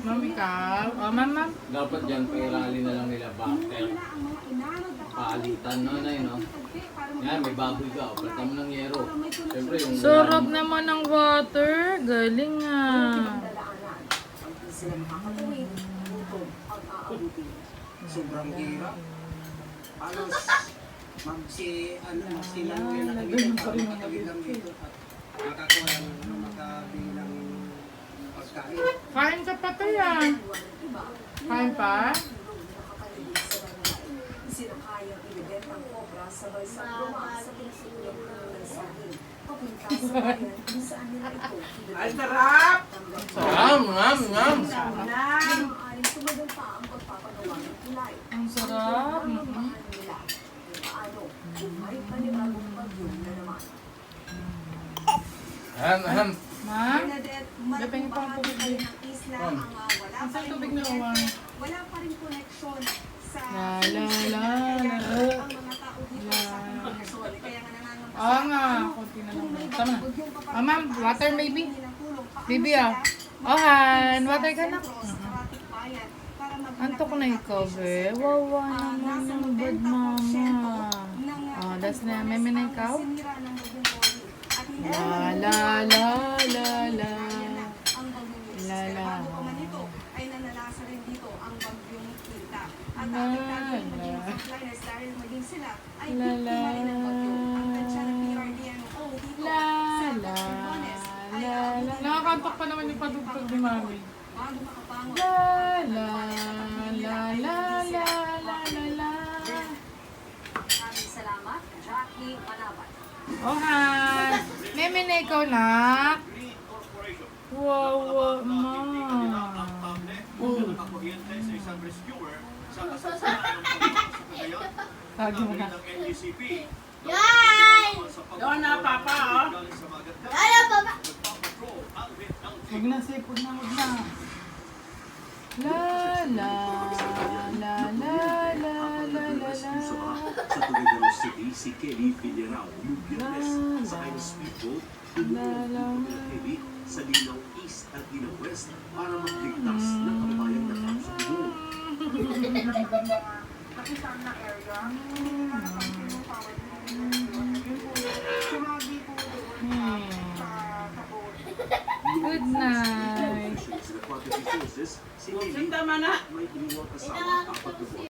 Ma'am, ikaw? Oh, ma'am. Dapat dyan, pairali na lang nila bakter. Paalitan no, no? Yan, may baboy ka. Palta mo ng yero. Siyempre, yung... Sarap naman ng water. Galing ah. Sobrang hirap. Halos sila mo yung nakagawin lang dito at nakakuha ng makabili ng pagkain. Kain ka pa tayo ah. Kain pa? Sinakayang ibibentang cobra sabay sa luma sa pinasinyong ng saging. Papunta sa bayan kung saan nila ito. Ay, sarap! Ngam! Maaaring sumadal pa ang pagpapagawa ng kulay. Ang sarap. Ang mahal nila kung paano kung may panibagong bagyo na naman. Ham. Ma'am? Bernadette, Gapin malaking pa ang bahagi tubig pa rin din. ng isla ang wala Ang pa rin tubig na kuryente, uwan. wala pa rin koneksyon sa La, la, la, kaya la. ang mga tao dito sa koneksyon. Kaya nga nangangampasya Oo nga. paano Konti na kung lang. may Tama. bagyong paparating Ah, ma'am, pa water sa maybe? nilang tulong, paano Baby sila ah. Ohan, makakapag water sa ka na. sentro, sa karatig bayan para maghanap Antok ng na ikaw, evacuation be. center. Wawa Nasa naman yung bad 90% mama. ng, Oh, that's na. May na ikaw? sinira ng bagyong Rolly. At hindi La, naman la, la, la, la. ang bagyong Ulysses. La, Pero la. bago pa man ito, ay nanalasa rin dito ang bagyong Kita. At La, apektado rin maging la. frontliners dahil maging sila ay La, biktima rin ng bagyo. Ang la. tansya ng PRDNO dito La, sa la, Catribones ay la, la. Nakakantok pa naman yung padugtog ni Mami. bago makabangon. La, la, la, la, la, la, la, la. Maraming salamat, Jackie Manabat. Ohan, meme na ikaw na. Wawa, ma. Tagi mo na. Yan! Doon na, Papa, oh. Ano pa ba? Huwag na, Sip. Huwag na. La, la, la, la, la, la, la, Sa la. Tuguegarao City, si Kelly Villarao, yung Biyernes, sakay ng speedboat, tumulong ng Kelly sa Linaw East at Linaw West para magligtas ng kabayang nakasumbong. Nakisama na area, hindi na napansin yung power sumagi po doon sa boat. Good night. Sa Aquatic Resources, si Kelly Sunda man na. may iniwang kasama 4 na